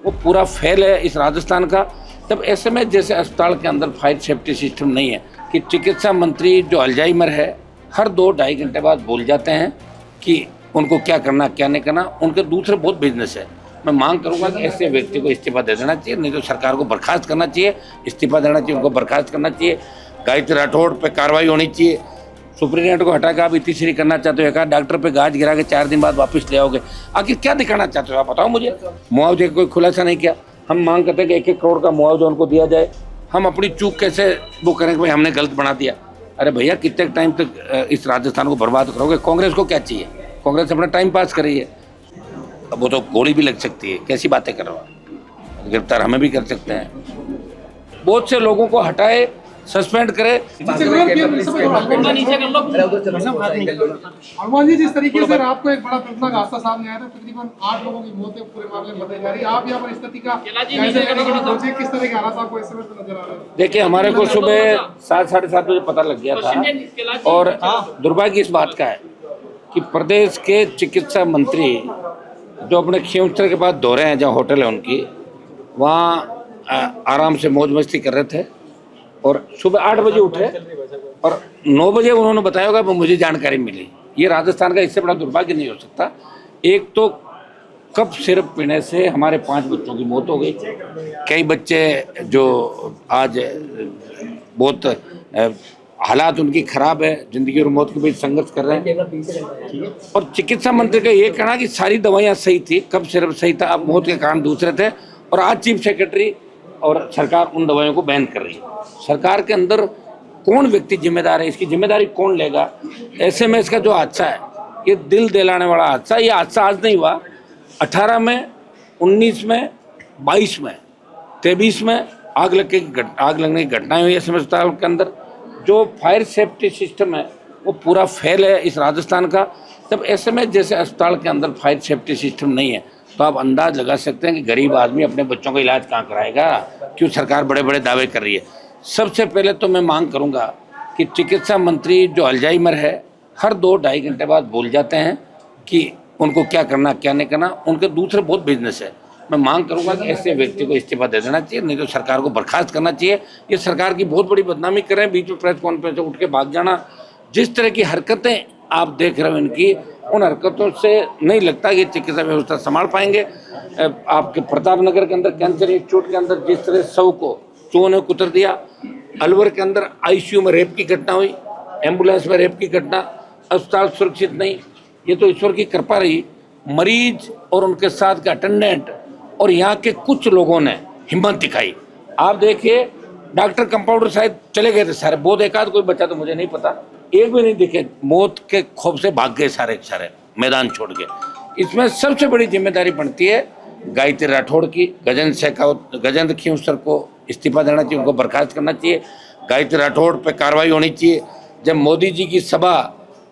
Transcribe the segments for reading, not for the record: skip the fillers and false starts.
वो पूरा फेल है इस राजस्थान का। तब ऐसे में जैसे अस्पताल के अंदर फायर सेफ्टी सिस्टम नहीं है कि चिकित्सा मंत्री जो अल्जाइमर है हर 2-2.5 घंटे बाद भूल जाते हैं कि उनको क्या करना क्या नहीं करना, उनके दूसरे बहुत बिजनेस है। मैं मांग करूंगा कि ऐसे व्यक्ति को इस्तीफा दे देना चाहिए, नहीं तो सरकार को बर्खास्त करना चाहिए, इस्तीफा देना चाहिए, उनको बर्खास्त करना चाहिए। गायत्री राठौड़ पे कार्रवाई होनी चाहिए। सुप्रीटेंडेंट को हटा के आप इतनी करना चाहते हो, कहा डॉक्टर पे गाज गिरा के 4 दिन बाद वापस ले आओगे, आखिर क्या दिखाना चाहते हो आप बताओ मुझे। मुआवजे का कोई खुलासा नहीं किया। हम मांग करते हैं कि 1-1 करोड़ का मुआवजा उनको दिया जाए। हम अपनी चूक कैसे वो करें कि भाई हमने गलत बना दिया। अरे भैया कितने टाइम तक इस राजस्थान को बर्बाद करोगे। कांग्रेस को क्या चाहिए, कांग्रेस अपना टाइम पास कर रही है। अब वो तो गोली भी लग सकती है, कैसी बातें कर रहा हो, गिरफ्तार हमें भी कर सकते हैं। बहुत से लोगों को हटाए, सस्पेंड करे। हनुमान जी, जिस तरीके से रात को एक बड़ा दर्दनाक हादसा सामने आया था, तकरीबन 8 लोगों की मौतें पूरे मामले में बताई जा रही है। आप यहाँ पर स्थिति का किस तरह के हालात आपको इस समय नजर आ रहे हैं? देखिए हमारे को सुबह 7-7:30 बजे पता लग गया था और दुर्भाग्य इस बात का है कि प्रदेश के चिकित्सा मंत्री जो अपने खियोस्तर के पास दौरे हैं, जहाँ होटल है उनकी, वहाँ आराम से मौज मस्ती कर रहे थे और सुबह 8 बजे उठे और 9 बजे उन्होंने बताया होगा मुझे जानकारी मिली। ये राजस्थान का इससे बड़ा दुर्भाग्य नहीं हो सकता। एक तो कप सिरप पीने से हमारे 5 बच्चों की मौत हो गई। कई बच्चे जो आज बहुत हालात उनकी खराब है, जिंदगी और मौत के बीच संघर्ष कर रहे हैं। और चिकित्सा मंत्री का ये कहना कि सारी दवाइयाँ सही थी, कप सिरप सही था, अब मौत के कारण दूसरे थे। और आज चीफ सेक्रेटरी और सरकार उन दवाइयों को बैन कर रही है। सरकार के अंदर कौन व्यक्ति जिम्मेदार है, इसकी जिम्मेदारी कौन लेगा। ऐसे में इसका जो हादसा है ये दिल दिलाने वाला हादसा। ये हादसा आज नहीं हुआ, 18 में, 19 में, 22 में, 23 में आग लगने की घटनाएं हुई है अस्पताल के अंदर। जो फायर सेफ्टी सिस्टम है वो पूरा फेल है इस राजस्थान का। तब ऐसे में जैसे अस्पताल के अंदर फायर सेफ्टी सिस्टम नहीं है तो आप अंदाज लगा सकते हैं कि गरीब आदमी अपने बच्चों का इलाज कहाँ कराएगा। क्यों सरकार बड़े बड़े दावे कर रही है। सबसे पहले तो मैं मांग करूंगा कि चिकित्सा मंत्री जो अल्जाइमर है हर 2-2.5 घंटे बाद भूल जाते हैं कि उनको क्या करना क्या नहीं करना, उनके दूसरे बहुत बिजनेस है। मैं मांग करूंगा कि ऐसे व्यक्ति को इस्तीफा दे देना चाहिए, नहीं तो सरकार को बर्खास्त करना चाहिए। ये सरकार की बहुत बड़ी बदनामी कर रहे हैं, बीच में प्रेस कॉन्फ्रेंस से उठ के भाग जाना। जिस तरह की हरकतें आप देख रहे हो इनकी, उन हरकतों से नहीं लगता कि चिकित्सा व्यवस्था संभाल पाएंगे। आपके प्रतापनगर के अंदर कैंसर इंस्टीट्यूट के अंदर जिस तरह 100 को चूहों ने कुतर दिया, अलवर के अंदर आईसीयू में रेप की घटना हुई, एम्बुलेंस में रेप की घटना, अस्पताल सुरक्षित नहीं। ये तो ईश्वर की कृपा रही। मरीज और उनके साथ के अटेंडेंट और यहाँ के कुछ लोगों ने हिम्मत दिखाई। आप देखिए डॉक्टर कंपाउंडर शायद चले गए थे सारे, बहुत एकाध कोई बचा तो मुझे नहीं पता, एक भी नहीं दिखे, मौत के खौफ से भाग गए सारे सारे, मैदान छोड़ के। इसमें सबसे बड़ी जिम्मेदारी बनती है गायत्री राठौड़ की। गजेंद्र खियोस्तर को इस्तीफा देना चाहिए, उनको बर्खास्त करना चाहिए। गायत्री राठौड़ पे कार्रवाई होनी चाहिए। जब मोदी जी की सभा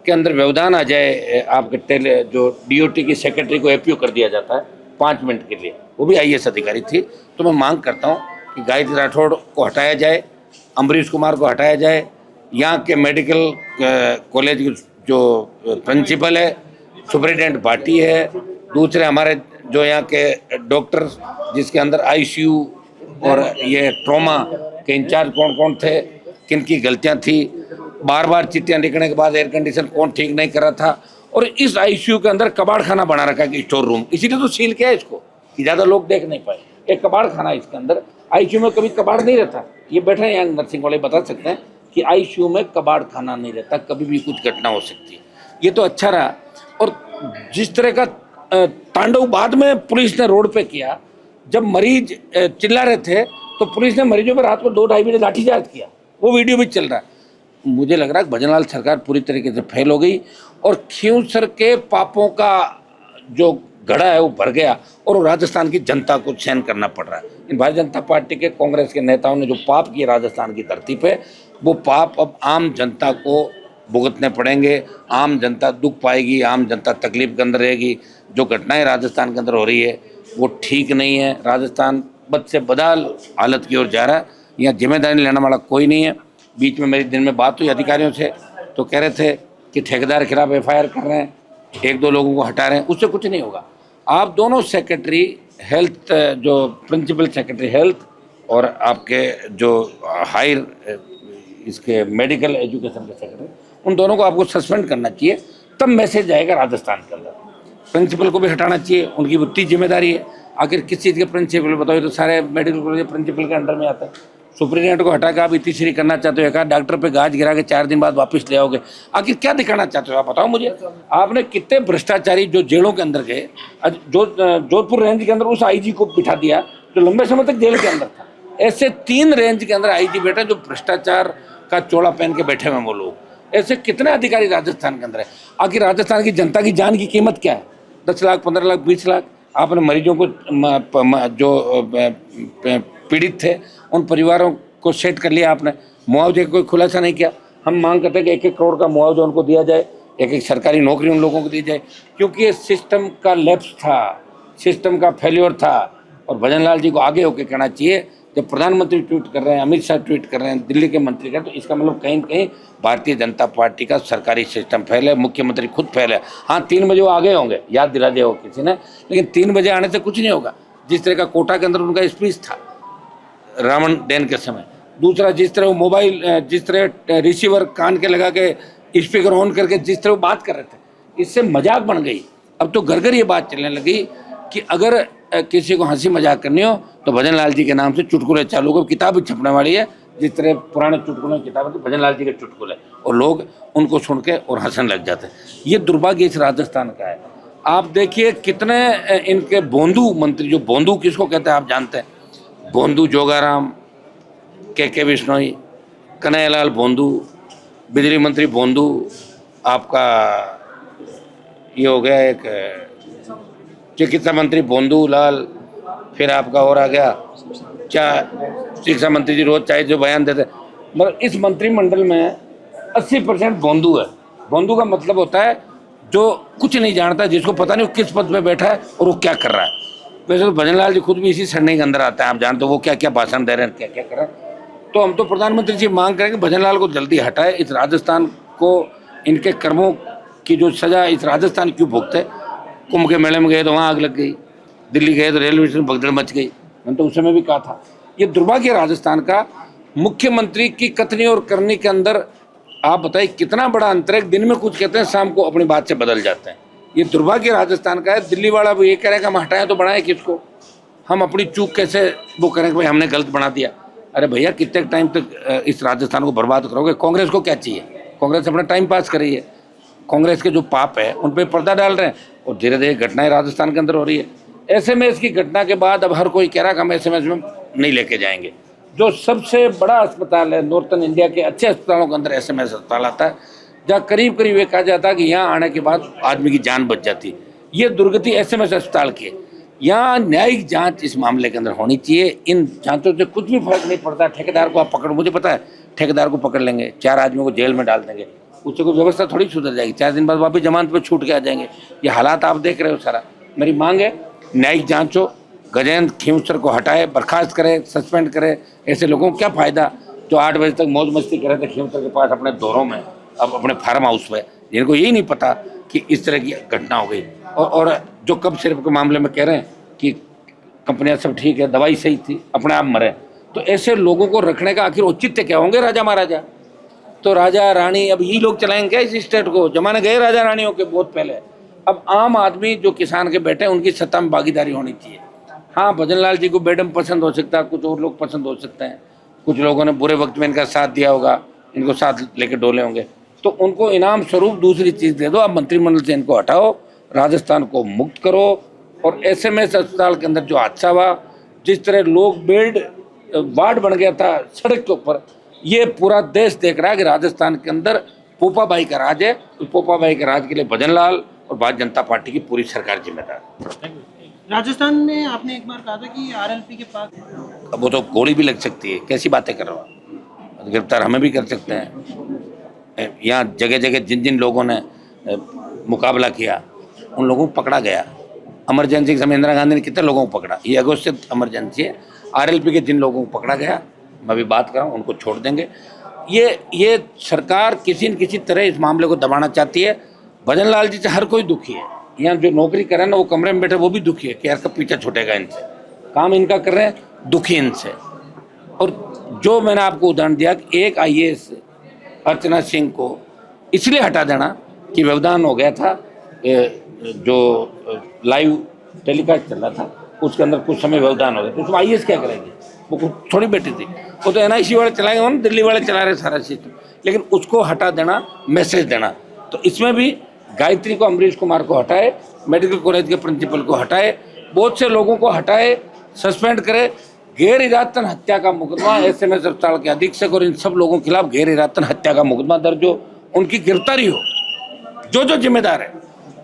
के अंदर व्यवधान आ जाए, आपके जो DOT की सेक्रेटरी को APO कर दिया जाता है 5 मिनट के लिए, वो भी IAS अधिकारी थी, तो मैं मांग करता हूँ कि गायत्री राठौड़ को हटाया जाए, अम्बरीश कुमार को हटाया जाए। यहाँ के मेडिकल कॉलेज के जो प्रिंसिपल है सुप्रिटेंडेंट भाटी है, दूसरे हमारे जो यहाँ के डॉक्टर जिसके अंदर ICU और ये ट्रॉमा के इंचार्ज कौन कौन थे, किन की गलतियाँ थी, बार बार चिट्ठियाँ लिखने के बाद एयर कंडीशन कौन ठीक नहीं कर रहा था। और इस ICU के अंदर कबाड़ खाना बना रखा है, स्टोर रूम, इसीलिए तो सील किया है इसको कि ज़्यादा लोग देख नहीं पाए। एक कबाड़ खाना इसके अंदर, ICU में कभी कबाड़ नहीं रहता। ये बैठे हैं यंग नर्सिंग वाले बता सकते हैं कि ICU में कबाड़ खाना नहीं रहता, कभी भी कुछ घटना हो सकती है। ये तो अच्छा रहा। और जिस तरह का तांडव बाद में पुलिस ने रोड पे किया, जब मरीज चिल्ला रहे थे तो पुलिस ने मरीजों पर रात को 2-2.5 बजे लाठीचार्ज किया, वो वीडियो भी चल रहा है। मुझे लग रहा है भजनलाल सरकार पूरी तरीके से फेल हो गई और खियोस्तर के पापों का जो घड़ा है वो भर गया और वो राजस्थान की जनता को सहन करना पड़ रहा है। इन भारतीय जनता पार्टी के कांग्रेस के नेताओं ने जो पाप किए राजस्थान की धरती पे, वो पाप अब आम जनता को भुगतने पड़ेंगे। आम जनता दुख पाएगी, आम जनता तकलीफ के अंदर रहेगी। जो घटनाएं राजस्थान के अंदर हो रही है वो ठीक नहीं है। राजस्थान बद से बदहाल हालत की ओर जा रहा है। यहाँ जिम्मेदारी लेने वाला कोई नहीं है। बीच में मेरी दिन में बात हुई अधिकारियों से, तो कह रहे थे कि ठेकेदार के खिलाफ FIR कर रहे हैं, 1-2 लोगों को हटा रहे हैं, उससे कुछ नहीं होगा। आप दोनों सेक्रेटरी हेल्थ जो प्रिंसिपल सेक्रेटरी हेल्थ और आपके जो हायर इसके मेडिकल एजुकेशन के सेक्रेटरी, उन दोनों को आपको सस्पेंड करना चाहिए, तब मैसेज जाएगा राजस्थान के अंदर। प्रिंसिपल को भी हटाना चाहिए, उनकी उतनी जिम्मेदारी है। आखिर किस चीज़ के प्रिंसिपल बताओ, तो सारे मेडिकल कॉलेज प्रिंसिपल के अंडर में आता है। सुप्रीडेंट को हटा के आप इतनी श्री करना चाहते हो, एक डॉक्टर पे गाज गिरा के 4 दिन बाद वापस ले आओगे, आखिर क्या दिखाना चाहते हो आप बताओ मुझे। आपने कितने भ्रष्टाचारी जो जेलों के अंदर गए, जो जोधपुर रेंज के अंदर उस आईजी को बिठा दिया जो लंबे समय तक जेल के अंदर था। ऐसे 3 रेंज के अंदर आईजी बैठे जो भ्रष्टाचार का चोला पहन के बैठे हुए वो लोग। ऐसे कितने अधिकारी राजस्थान के अंदर है। आखिर राजस्थान की जनता की जान की कीमत क्या है? 10 लाख, 15 लाख, 20 लाख। आपने मरीजों को जो पीड़ित थे उन परिवारों को सेट कर लिया आपने, मुआवजे का कोई खुलासा नहीं किया। हम मांग करते हैं कि 1-1 करोड़ का मुआवजा उनको दिया जाए, एक सरकारी नौकरी उन लोगों को दी जाए, क्योंकि ये सिस्टम का लैप्स था, सिस्टम का फेल्योर था। और भजन लाल जी को आगे होकर कहना चाहिए, जब प्रधानमंत्री ट्वीट कर रहे हैं, अमित शाह ट्वीट कर रहे हैं, दिल्ली के मंत्री कर, तो इसका मतलब कहीं न कहीं भारतीय जनता पार्टी का सरकारी सिस्टम फेल है, मुख्यमंत्री खुद फेल है। हाँ, 3 बजे वो आगे होंगे, याद दिला दिया हो किसी ने, लेकिन 3 बजे आने से कुछ नहीं होगा। जिस तरह का कोटा के अंदर उनका स्पीच था रावण दहन के समय, दूसरा जिस तरह वो मोबाइल, जिस तरह रिसीवर कान के लगा के स्पीकर ऑन करके जिस तरह वो बात कर रहे थे, इससे मजाक बन गई। अब तो घर घर ये बात चलने लगी कि अगर किसी को हंसी मजाक करनी हो तो भजन लाल जी के नाम से चुटकुले चालू को, किताब भी छपने वाली है, जिस तरह पुराने चुटकुले की किताब थी, भजन लाल जी के चुटकुले, और लोग उनको सुन के और हंसने लग जाते हैं। ये दुर्भाग्य इस राजस्थान का है। आप देखिए कितने इनके बोंदू मंत्री, जो बोंदू किसको कहते हैं आप जानते हैं? बोंदू जोगाराम, के बिश्नोई, कन्हैयालाल बोंदू, बिजली मंत्री बोंदू, आपका ये हो गया एक चिकित्सा मंत्री बोंदू लाल, फिर आपका और आ गया शिक्षा मंत्री जी, रोज चाहे जो बयान देते, मगर इस मंत्रिमंडल में 80% बोंदू है। बोंदू का मतलब होता है जो कुछ नहीं जानता, जिसको पता नहीं वो किस पद पे बैठा है और वो क्या कर रहा है। वैसे तो भजन लाल जी खुद भी इसी सरणी के अंदर आता है, आप जानते हो वो क्या क्या भाषण दे रहे हैं, क्या क्या कर रहे हैं। तो हम तो प्रधानमंत्री जी मांग करें कि भजन लाल को जल्दी हटाए, इस राजस्थान को इनके कर्मों की जो सजा इस राजस्थान क्यों भुगते। कुंभ के मेले में गए तो वहाँ आग लग गई, दिल्ली गए तो रेलवे स्टेशन भगदड़ मच गई। मैंने तो उस समय भी कहा था, ये दुर्भाग्य राजस्थान का। मुख्यमंत्री की कथनी और करनी के अंदर आप बताइए कितना बड़ा अंतर है। दिन में कुछ कहते हैं, शाम को अपनी बात से बदल जाते हैं। ये दुर्भाग्य राजस्थान का है। दिल्ली वाला भी ये कह रहे हैं कि हम हटाएं तो बनाए किसको, हम अपनी चूक कैसे वो करें कि भाई हमने गलत बना दिया। अरे भैया, कितने टाइम तक इस राजस्थान को बर्बाद करोगे? कांग्रेस को क्या चाहिए? कांग्रेस अपना टाइम पास कर रही है। कांग्रेस के जो पाप है उन पर पर्दा डाल रहे हैं और धीरे धीरे घटनाएं राजस्थान के अंदर हो रही है। एसएमएस की घटना के बाद अब हर कोई कह रहा है कि हम एसएमएस में नहीं लेके जाएंगे। जो सबसे बड़ा अस्पताल है नॉर्थन इंडिया के अच्छे अस्पतालों के अंदर एसएमएस अस्पताल आता है, जहाँ करीब करीब ये कहा जाता है कि यहाँ आने के बाद आदमी की जान बच जाती। ये दुर्गति एसएमएस अस्पताल की है। यहाँ न्यायिक जांच इस मामले के अंदर होनी चाहिए। इन जांचों से कुछ भी फर्क नहीं पड़ता। ठेकेदार को आप पकड़, मुझे पता है ठेकेदार को पकड़ लेंगे, 4 आदमियों को जेल में डाल देंगे, उससे कोई व्यवस्था थोड़ी सुधर जाएगी। 4 दिन बाद वापस जमानत पर छूट के आ जाएंगे। ये हालात आप देख रहे हो सारा। मेरी मांग है न्यायिक जांच हो, गजेंद्र खींवसर को हटाए, बर्खास्त करे, सस्पेंड करे। ऐसे लोगों को क्या फ़ायदा जो 8 बजे तक मौज मस्ती कर रहे थे खींवसर के पास अपने दौरों में, अब अपने फार्म हाउस में, जिनको यही नहीं पता कि इस तरह की घटना हो गई। और जो कब सिर्फ के मामले में कह रहे हैं कि कंपनियां सब ठीक है, दवाई सही थी, अपने आप मरे, तो ऐसे लोगों को रखने का आखिर औचित्य क्या होंगे? राजा महाराजा तो राजा रानी अब यही लोग चलाएंगे इस स्टेट को? जमाने गए राजा रानियों के बहुत पहले। अब आम आदमी जो किसान के बेटे हैं उनकी सत्ता में भागीदारी होनी चाहिए। हाँ, भजन लाल जी को मैडम पसंद हो सकता है, कुछ और लोग पसंद हो सकते हैं, कुछ लोगों ने बुरे वक्त में इनका साथ दिया होगा, इनको साथ लेके डोले होंगे, तो उनको इनाम स्वरूप दूसरी चीज़ दे दो। आप मंत्रिमंडल से इनको हटाओ, राजस्थान को मुक्त करो। और एसएमएस अस्पताल के अंदर जो हादसा हुआ, जिस तरह लोग बेड वार्ड बन गया था सड़क के ऊपर, ये पूरा देश देख रहा है कि राजस्थान के अंदर पोपा भाई का राज है। उस पोपा भाई के राज के लिए भजन लाल और भारतीय जनता पार्टी की पूरी सरकार जिम्मेदार है। राजस्थान में आपने एक बार कहा था कि आरएलपी के पास, अब वो तो गोली भी लग सकती है, कैसी बातें कर रहे हो? गिरफ्तार हमें भी कर सकते हैं। यहाँ जगह जगह जिन जिन लोगों ने मुकाबला किया उन लोगों को पकड़ा गया। इमरजेंसी के समय इंदिरा गांधी ने कितने लोगों को पकड़ा? ये अघोषित इमरजेंसी है। आरएलपी के जिन लोगों को पकड़ा गया, मैं भी बात कर रहा हूँ, उनको छोड़ देंगे। ये सरकार किसी न किसी तरह इस मामले को दबाना चाहती है। भजन लाल जी से हर कोई दुखी है, यहाँ जो नौकरी कर रहे हैं ना, वो कमरे में बैठे वो भी दुखी है कि यार कब पीछा छूटेगा इनसे, काम इनका कर रहे हैं, दुखी इनसे। और जो मैंने आपको उदाहरण दिया कि एक IAS अर्चना सिंह को इसलिए हटा देना कि व्यवधान हो गया था, जो लाइव टेलीकास्ट चल रहा था उसके अंदर कुछ समय व्यवधान हो गया, तो उसमें IAS क्या करेंगे, वो कुछ थोड़ी बैठी थी, वो तो NIC वाले चलाएंगे, वो दिल्ली वाले चला रहे सारा सिस्टम, लेकिन उसको हटा देना, मैसेज देना। तो इसमें भी गायत्री को, अमरीश कुमार को हटाए, मेडिकल कॉलेज के प्रिंसिपल को हटाए, बहुत से लोगों को हटाए, सस्पेंड करे, गैर इरादतन हत्या का मुकदमा, SMS अस्पताल के अधीक्षक और इन सब लोगों के खिलाफ गैर इरादतन हत्या का मुकदमा दर्ज हो, उनकी गिरफ्तारी हो, जो जो जिम्मेदार है,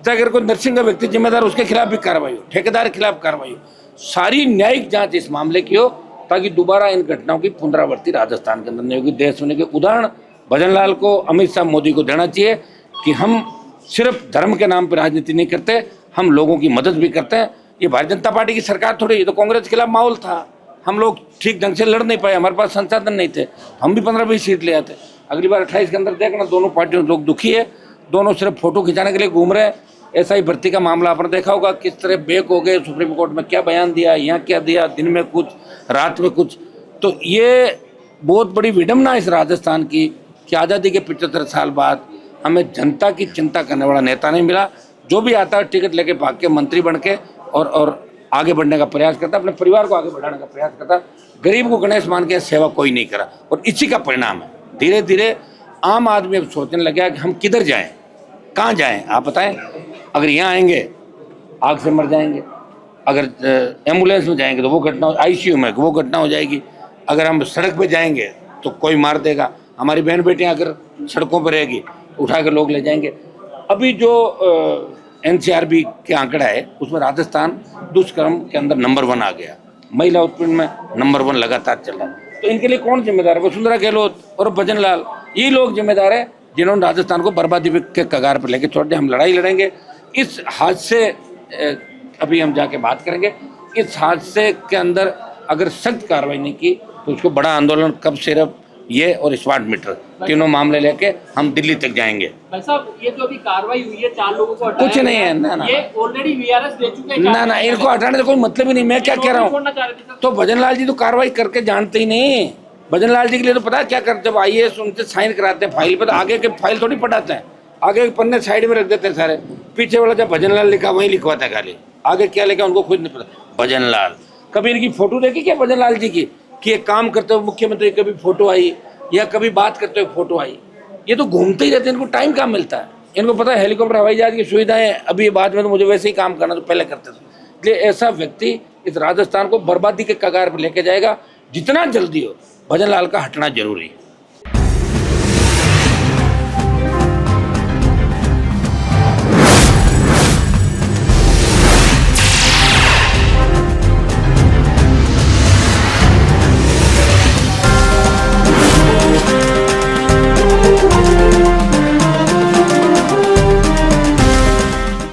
चाहे अगर कोई नर्सिंग का व्यक्ति जिम्मेदार उसके खिलाफ भी कार्रवाई हो, ठेकेदार के खिलाफ कार्रवाई हो, सारी न्यायिक जांच इस मामले की हो, ताकि दोबारा इन घटनाओं की पुनरावृत्ति राजस्थान के अंदर नहीं होगी। देश होने के उदाहरण भजनलाल को, अमित शाह, मोदी को देना चाहिए कि हम सिर्फ धर्म के नाम पर राजनीति नहीं करते, हम लोगों की मदद भी करते हैं। ये भारतीय जनता पार्टी की सरकार थोड़ी, ये तो कांग्रेस के खिलाफ माहौल था, हम लोग ठीक ढंग से लड़ नहीं पाए, हमारे पास संसाधन नहीं थे, हम भी 15-20 सीट ले आते। अगली बार 28 के अंदर देखना, दोनों पार्टियों लोग दुखी है, दोनों सिर्फ फोटो खिंचाने के लिए घूम रहे हैं। SI भर्ती का मामला आपने देखा होगा, किस तरह बेक हो गए, सुप्रीम कोर्ट में क्या बयान दिया, यहाँ क्या दिया, दिन में कुछ, रात में कुछ। तो ये बहुत बड़ी विडम्बना इस राजस्थान की कि आज़ादी के 75 साल बाद हमें जनता की चिंता करने वाला नेता नहीं मिला। जो भी आता है टिकट लेके भाग के मंत्री बन के और आगे बढ़ने का प्रयास करता, अपने परिवार को आगे बढ़ाने का प्रयास करता, गरीब को गणेश मान के सेवा कोई नहीं करा। और इसी का परिणाम है, धीरे धीरे आम आदमी अब सोचने लग गया कि हम किधर जाएं, कहाँ जाएं, आप बताएं। अगर यहाँ आएंगे आग से मर जाएंगे, अगर एम्बुलेंस में जाएंगे तो वो घटना, ICU में वो घटना हो जाएगी, अगर हम सड़क पे जाएंगे तो कोई मार देगा, हमारी बहन बेटियां अगर सड़कों पर रहेगी उठा के लोग ले जाएंगे। अभी जो NCRB के आंकड़ा है उसमें राजस्थान दुष्कर्म के अंदर नंबर 1 आ गया, महिला उत्पीड़न में नंबर 1 लगातार चल रहा है। तो इनके लिए कौन जिम्मेदार है? वसुंधरा गहलोत और भजनलाल, ये लोग जिम्मेदार है जिन्होंने राजस्थान को बर्बादी के कगार पर लेके छोड़ दिया। हम लड़ाई लड़ेंगे इस हादसे, अभी हम जाके बात करेंगे, इस हादसे के अंदर अगर सख्त कार्रवाई नहीं की तो उसको बड़ा आंदोलन, कब सिर्फ ये और स्मार्ट मीटर तीनों मामले लेके हम दिल्ली तक जाएंगे। भाई साहब, ये जो अभी कार्रवाई हुई है 4 लोगों को हटाया, कुछ नहीं है, ना ये ऑलरेडी VRS दे चुके हैं। ना इनको हटाने का कोई मतलब ही नहीं। मैं क्या कह रहा हूँ, तो भजनलाल जी तो कार्रवाई करके जानते ही नहीं। भजनलाल जी के लिए तो पता है क्या करते, जब IAS उनसे साइन कराते हैं फाइल पर, तो आगे के फाइल थोड़ी पढ़ाते हैं, आगे के पन्ने साइड में रख देते हैं सारे, पीछे वाला जब भजनलाल लिखा वहीं लिखवाता है खाली, आगे क्या लिखा उनको खुद नहीं पता। भजनलाल, कभी इनकी फोटो देखी क्या भजनलाल जी की, कि एक काम करते हुए मुख्यमंत्री कभी फोटो आई या कभी बात करते हुए फोटो आई? ये तो घूमते ही रहते हैं, इनको टाइम कहाँ मिलता है। इनको पता है हेलीकॉप्टर, हवाई जहाज की सुविधाएं अभी बाद में, तो मुझे वैसे ही काम करना तो पहले करते थे। इसलिए ऐसा व्यक्ति इस राजस्थान को बर्बादी के कगार पर लेके जाएगा। जितना जल्दी हो भजनलाल का हटना जरूरी है।